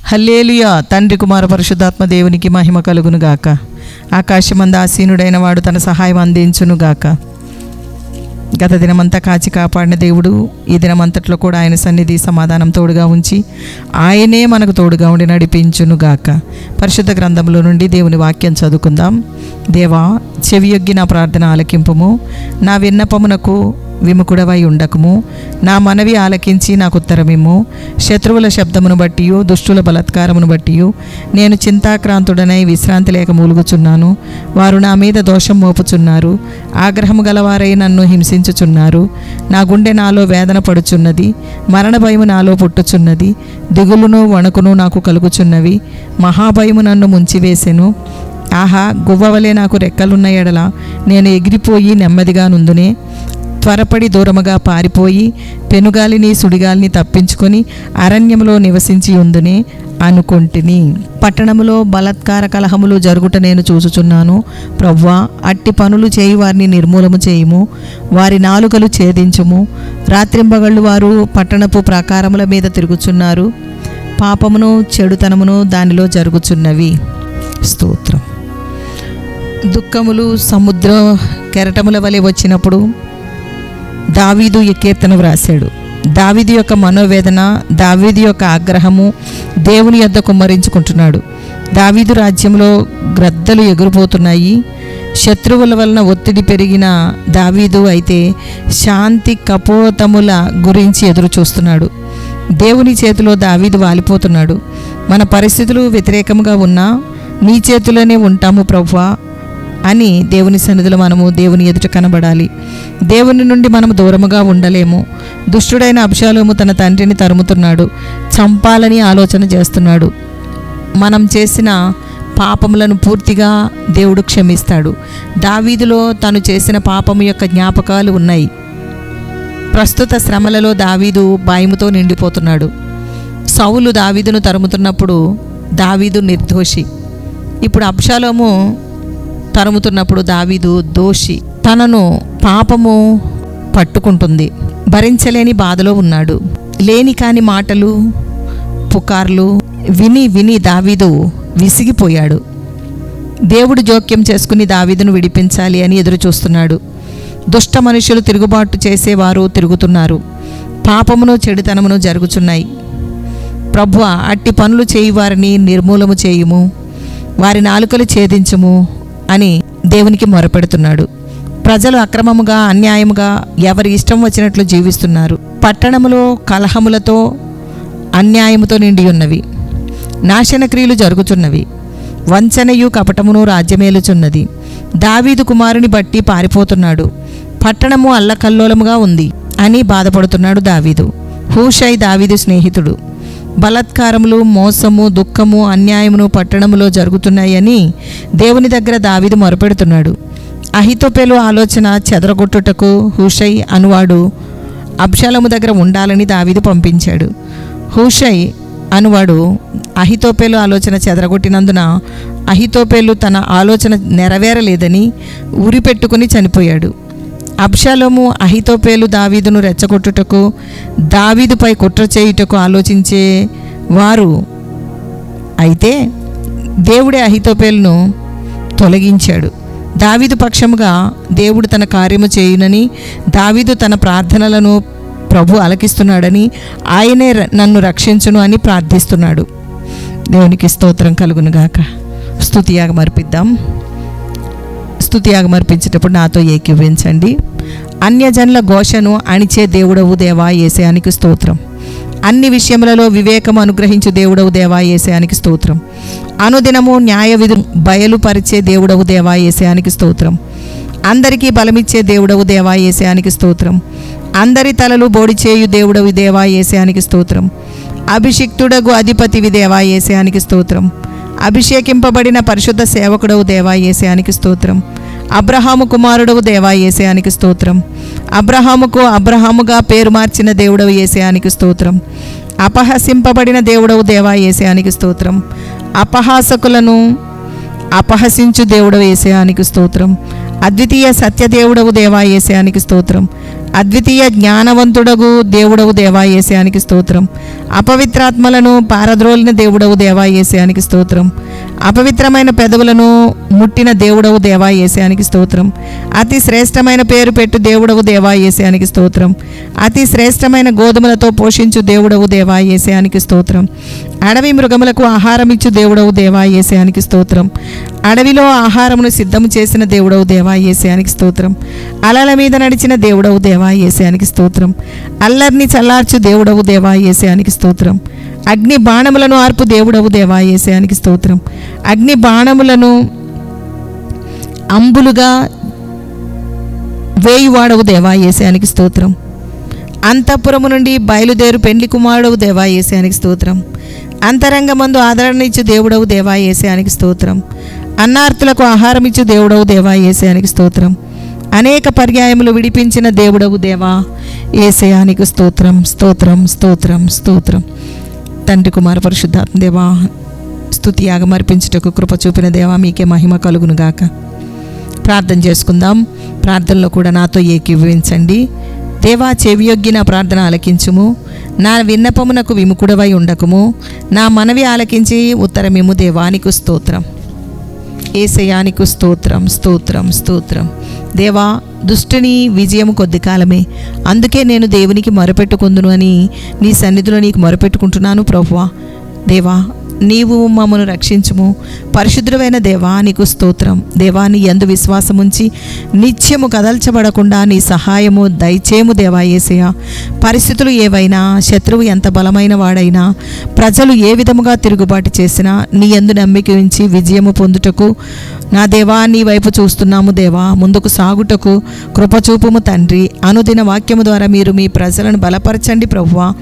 హల్లెలూయా. తండ్రి కుమార పరిశుద్ధాత్మ దేవునికి మహిమ కలుగునుగాక. ఆకాశమందు ఆసీనుడైన వాడు తన సహాయం అందించునుగాక. గత దినమంతా కాచి కాపాడిన దేవుడు ఈ దినమంతట్లో కూడా ఆయన సన్నిధి సమాధానం తోడుగా ఉంచి ఆయనే మనకు తోడుగా ఉండి నడిపించునుగాక. పరిశుద్ధ గ్రంథంలో నుండి దేవుని వాక్యం చదువుకుందాం. దేవా, చెవియొగ్గి నా ప్రార్థన ఆలకింపుము, నా విన్నపమునకు విముఖుడవై ఉండకము. నా మనవి ఆలకించి నాకు ఉత్తరమిమ్ము. శత్రువుల శబ్దమును బట్టి, దుష్టుల బలాత్కారమును బట్టి నేను చింతాక్రాంతుడనై విశ్రాంతి లేక మూలుగుచున్నాను. వారు నా మీద దోషం మోపుచున్నారు, ఆగ్రహము గలవారై నన్ను హింసించుచున్నారు. నా గుండె నాలో వేదన పడుచున్నది, మరణ భయము నాలో పుట్టుచున్నది. దిగులును వణుకును నాకు కలుగుచున్నవి, మహాభయము నన్ను ముంచివేసెను. ఆహా, గువ్వవలే నాకు రెక్కలున్న ఎడల నేను ఎగిరిపోయి నెమ్మదిగా నుందునే. త్వరపడి దూరముగా పారిపోయి పెనుగాలిని సుడిగాలిని తప్పించుకొని అరణ్యంలో నివసించి ఉందునే అనుకొంటిని. పట్టణములో బలాత్కార కలహములు జరుగుట నేను చూచుచున్నాను. ప్రవ్వా, అట్టి పనులు చేయి వారిని నిర్మూలము చేయుము, వారి నాలుకలు ఛేదించుము. రాత్రింబగళ్ళు వారు పట్టణపు ప్రాకారముల మీద తిరుగుచున్నారు, పాపమును చెడుతనమును దానిలో జరుగుచున్నవి. స్తోత్రం. దుఃఖములు సముద్ర కెరటముల వలె వచ్చినప్పుడు దావీదు ఈ కీర్తన వ్రాశాడు. దావీదు యొక్క మనోవేదన, దావీదు యొక్క ఆగ్రహము దేవుని యొద్ద కుమ్మరించుకుంటున్నాడు. దావీదు రాజ్యంలో గ్రద్దలు ఎగిరిపోతున్నాయి. శత్రువుల వలన ఒత్తిడి పెరిగిన దావీదు అయితే శాంతి కపోతముల గురించి ఎదురు చూస్తున్నాడు. దేవుని చేతిలో దావీదు వాలిపోతున్నాడు. మన పరిస్థితులు వ్యతిరేకంగా ఉన్నా నీ చేతిలోనే ఉంటాము ప్రభువా అని దేవుని సన్నిధిలో మనము దేవుని ఎదుట కనబడాలి. దేవుని నుండి మనము దూరముగా ఉండలేము. దుష్టుడైన అబ్షాలోము తన తండ్రిని తరుముతున్నాడు, చంపాలని ఆలోచన చేస్తున్నాడు. మనం చేసిన పాపములను పూర్తిగా దేవుడు క్షమిస్తాడు. దావీదులో తను చేసిన పాపము యొక్క జ్ఞాపకాలు ఉన్నాయి. ప్రస్తుత శ్రమలలో దావీదు భయముతో నిండిపోతున్నాడు. సౌలు దావీదును తరుముతున్నప్పుడు దావీదు నిర్దోషి. ఇప్పుడు అబ్షాలోము తరుముతున్నప్పుడు దావీదు దోషి. తనను పాపము పట్టుకుంటుంది, భరించలేని బాధలో ఉన్నాడు. లేని కాని మాటలు, పుకార్లు విని విని దావీదు విసిగిపోయాడు. దేవుడు జోక్యం చేసుకుని దావీదును విడిపించాలి అని ఎదురు చూస్తున్నాడు. దుష్ట మనుషులు తిరుగుబాటు చేసేవారు తిరుగుతున్నారు, పాపమును చెడుతనమును జరుగుచున్నాయి. ప్రభువా, అట్టి పనులు చేయి వారిని నిర్మూలము చేయుము, వారి నాలుకలు ఛేదించుము అని దేవునికి మొరపెడుతున్నాడు. ప్రజలు అక్రమముగా అన్యాయముగా ఎవరి ఇష్టం వచ్చినట్లు జీవిస్తున్నారు. పట్టణములో కలహములతో అన్యాయముతో నిండి ఉన్నవి. నాశనక్రియలు జరుగుతున్నవి. వంచనయు కపటమును రాజ్యమేలుచున్నది. దావీదు కుమారుని బట్టి పారిపోతున్నాడు. పట్టణము అల్లకల్లోలముగా ఉంది అని బాధపడుతున్నాడు దావీదు. హూషై దావీదు స్నేహితుడు. బలాత్కారములు, మోసము, దుఃఖము, అన్యాయమును పట్టణములో జరుగుతున్నాయని దేవుని దగ్గర దావీదు మొరపెడుతున్నాడు. అహితోపేలు ఆలోచన చెదరగొట్టుటకు హూషై అనువాడు అబ్షాలోము దగ్గర ఉండాలని దావీదు పంపించాడు. హూషై అనువాడు అహితోపేలు ఆలోచన చెదరగొట్టినందున అహితోపేలు తన ఆలోచన నెరవేరలేదని ఉరిపెట్టుకుని చనిపోయాడు. అబ్షాలోము అహితోపేలు దావీదును రెచ్చగొట్టుటకు, దావీదుపై కుట్ర చేయుటకు ఆలోచించే వారు. అయితే దేవుడే అహితోపేలును తొలగించాడు. దావీదు పక్షముగా దేవుడు తన కార్యము చేయునని, దావీదు తన ప్రార్థనలను ప్రభు ఆలకిస్తున్నాడని, ఆయనే నన్ను రక్షించును అని ప్రార్థిస్తున్నాడు. దేవునికి స్తోత్రం కలుగునుగాక. స్తుతియాగం అర్పిద్దాం. స్తుతియాగం అర్పించేటప్పుడు నాతో ఏకీభవించండి. అన్యజనుల ఘోషను అణిచే దేవుడవు దేవా యేసయానికి స్తోత్రం. అన్ని విషయములలో వివేకము అనుగ్రహించు దేవుడవు దేవా యేసయానికి స్తోత్రం. అనుదినము న్యాయ విధులు బయలుపరిచే దేవుడవు దేవా యేసయానికి స్తోత్రం. అందరికీ బలమిచ్చే దేవుడవు దేవా యేసయానికి స్తోత్రం. అందరి తలలు బోడి చేయు దేవుడవు దేవా యేసయానికి స్తోత్రం. అభిషిక్తుడగు అధిపతివి దేవా యేసయానికి స్తోత్రం. అభిషేకింపబడిన పరిశుద్ధ సేవకుడవు దేవా యేసయానికి స్తోత్రం. అబ్రహాము కుమారుడవు దేవా యేసయానికి స్తోత్రం. అబ్రహాముకు అబ్రహాముగా పేరు మార్చిన దేవుడవు యేసయానికి స్తోత్రం. అపహసింపబడిన దేవుడవు దేవా యేసయానికి స్తోత్రం. అపహాసకులను అపహసించు దేవుడవు యేసయానికి స్తోత్రం. అద్వితీయ సత్యదేవుడవు దేవా యేసయానికి స్తోత్రం. అద్వితీయ జ్ఞానవంతుడగు దేవుడవు దేవా యేసయానికి స్తోత్రం. అపవిత్రాత్మలను పారద్రోలిన దేవుడవు దేవా యేసయానికి స్తోత్రం. అపవిత్రమైన పెదవులను ముట్టిన దేవుడవు దేవా యేసయానికి స్తోత్రం. అతి శ్రేష్టమైన పేరు పెట్టు దేవుడవు దేవా యేసయానికి స్తోత్రం. అతి శ్రేష్టమైన గోధుమలతో పోషించు దేవుడవు దేవా యేసయానికి స్తోత్రం. అడవి మృగములకు ఆహారం ఇచ్చు దేవుడవు దేవా యేసయానికి స్తోత్రం. అడవిలో ఆహారమును సిద్ధము చేసిన దేవుడవు దేవా యేసయానికి స్తోత్రం. అలల మీద నడిచిన దేవుడవు దేవా యేసయానికి స్తోత్రం. అల్లర్ని చల్లార్చు దేవుడవు దేవా యేసయానికి స్తోత్రం. అగ్ని బాణములను ఆర్పు దేవుడవు దేవా యేసయానికి స్తోత్రం. అగ్ని బాణములను అంబులుగా వేయువాడవు దేవా యేసయానికి స్తోత్రం. అంతఃపురము నుండి బయలుదేరు పెండ్లి కుమారుడవు దేవా యేసయానికి స్తోత్రం. అంతరంగమందు ఆదరణ ఇచ్చు దేవుడవు దేవా యేసయానికి స్తోత్రం. అన్నార్తులకు ఆహారం ఇచ్చు దేవుడవు దేవా యేసయానికి స్తోత్రం. అనేక పర్యాయములు విడిపించిన దేవుడవు దేవా యేసయానికి స్తోత్రం. స్తోత్రం స్తోత్రం స్తోత్రం. తండ్రి కుమార పరిశుద్ధాత్మ దేవా, స్తుతి యాగం అర్పించుటకు కృప చూపిన దేవా మీకే మహిమ కలుగును గాక. ప్రార్థన చేసుకుందాం. ప్రార్థనలో కూడా నాతో ఏకీభవించండి. దేవా, చెవియొగ్గి నా ప్రార్థన ఆలకించుము. నా విన్నపమునకు విముకుడవై ఉండకుము. నా మనవి ఆలకించి ఉత్తరమిము. దేవానికి స్తోత్రం. యేసయానికి స్తోత్రం. స్తోత్రం స్తోత్రం. దేవా, దుష్టుని విజయము కొద్ది కాలమే, అందుకే నేను దేవునికి మొరపెట్టుకుందును అని నీ సన్నిధిలో నీకు మొరపెట్టుకుంటున్నాను ప్రభువా. దేవా, నీవు మమ్మను రక్షించుము. పరిశుద్ధుడైన దేవా నీకు స్తోత్రం. దేవా, నీ యందు విశ్వాసముంచి నిత్యము కదల్చబడకుండా నీ సహాయము దయచేము దేవా యేసయ్య. పరిస్థితులు ఏవైనా, శత్రువు ఎంత బలమైన వాడైనా, ప్రజలు ఏ విధముగా తిరుగుబాటు చేసినా నీ యందు నమ్మిక ఉంచి విజయము పొందుటకు నా దేవా నీ వైపు చూస్తున్నాము దేవా. ముందుకు సాగుటకు కృపచూపుము తండ్రి. అనుదిన వాక్యము ద్వారా మీరు మీ ప్రజలను బలపరచండి ప్రభువా.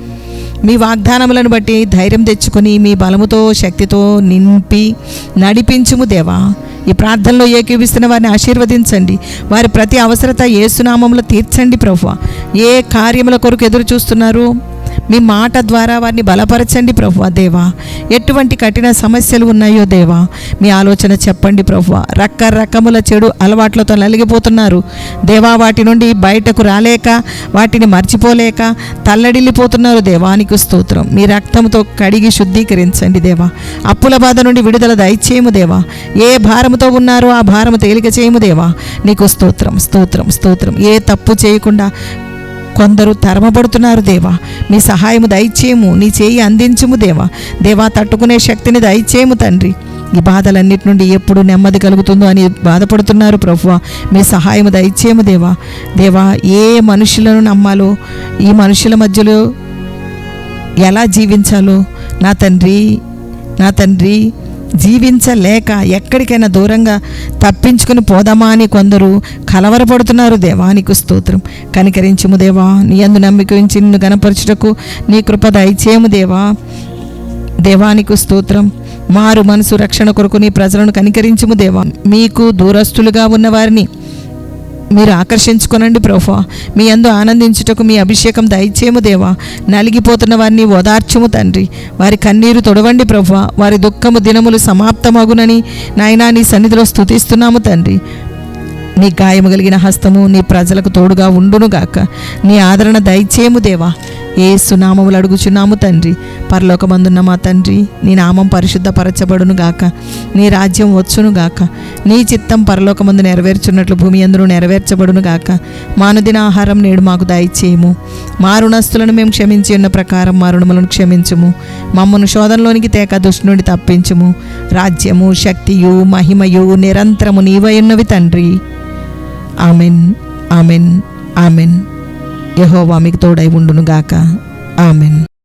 మీ వాగ్దానములను బట్టి ధైర్యం తెచ్చుకొని మీ బలముతో శక్తితో నింపి నడిపించుము దేవా. ఈ ప్రార్థనలో ఏకీవిస్తున్న వారిని ఆశీర్వదించండి. వారి ప్రతి అవసరత యేసునామములో తీర్చండి ప్రభువా. ఏ కార్యముల కొరకు ఎదురు చూస్తున్నారు, మీ మాట ద్వారా వారిని బలపరచండి ప్రభువా. దేవా, ఎటువంటి కఠిన సమస్యలు ఉన్నాయో దేవా మీ ఆలోచన చెప్పండి ప్రభువా. రకరకముల చెడు అలవాట్లతో నలిగిపోతున్నారు దేవా. వాటి నుండి బయటకు రాలేక, వాటిని మర్చిపోలేక తల్లడిల్లిపోతున్నారు. దేవానికి స్తోత్రం. మీ రక్తంతో కడిగి శుద్ధీకరించండి దేవా. అప్పుల బాధ నుండి విడుదల దయచేయము దేవా. ఏ భారముతో ఉన్నారో ఆ భారము తేలిక చేయము దేవా. నీకు స్తోత్రం. స్తోత్రం స్తోత్రం. ఏ తప్పు చేయకుండా కొందరు తరమబడుతున్నారు దేవా. మీ సహాయము దయచేయము. నీ చేయి అందించుము దేవా. దేవా, తట్టుకునే శక్తిని దయచేయము తండ్రి. ఈ బాధలన్నిటి నుండి ఎప్పుడు నెమ్మది కలుగుతుందో అని బాధపడుతున్నారు ప్రభువా. మీ సహాయము దయచేయము దేవా. దేవా, ఏ మనుషులను నమ్మాలో, ఈ మనుషుల మధ్యలో ఎలా జీవించాలో నా తండ్రి జీవించలేక ఎక్కడికైనా దూరంగా తప్పించుకుని పోదామా అని కొందరు కలవరపడుతున్నారు. దేవానికి స్తోత్రం. కనికరించుము దేవా. నీ యందు నమ్మిక ఉంచి నిన్ను గణపరచుటకు నీ కృప దయచేయము దేవా. దేవానికి స్తోత్రం. మారు మనసు రక్షణ కొరకు నీ ప్రజలను కనికరించుము దేవా. మీకు దూరస్తులుగా ఉన్న వారిని మీరు ఆకర్షించుకొనండి ప్రభువా. మీ యందు ఆనందించుటకు మీ అభిషేకం దయచేయము దేవా. నలిగిపోతున్న వారిని ఓదార్చుము తండ్రి. వారి కన్నీరు తొడవండి ప్రభువా. వారి దుఃఖము దినములు సమాప్తమగునని నాయనా నీ సన్నిధిలో స్తుతిస్తున్నాము తండ్రి. నీ గాయము కలిగిన హస్తము నీ ప్రజలకు తోడుగా ఉండునుగాక. నీ ఆదరణ దయచేయము దేవా. యేసు నామములు అడుగుచున్నాము తండ్రి. పరలోకమందున్న మా తండ్రి, నీ నామం పరిశుద్ధపరచబడును గాక. నీ రాజ్యం వచ్చును గాక. నీ చిత్తం పరలోకమందు నెరవేర్చున్నట్లు భూమి యందును నెరవేర్చబడును గాక. మానుదిన ఆహారం నేడు మాకు దయచేయము. మా రుణస్తులను మేము క్షమించి ఉన్న ప్రకారం మా రుణములను క్షమించుము. మమ్మను శోధనలోనికి తేక దుష్టు నుండి తప్పించుము. రాజ్యము, శక్తియు, మహిమయు నిరంతరము నీవై ఉన్నవి తండ్రి. Amen, amen, amen. యెహోవా మీకు తోడై ఉండును గాక. ఆమెన్.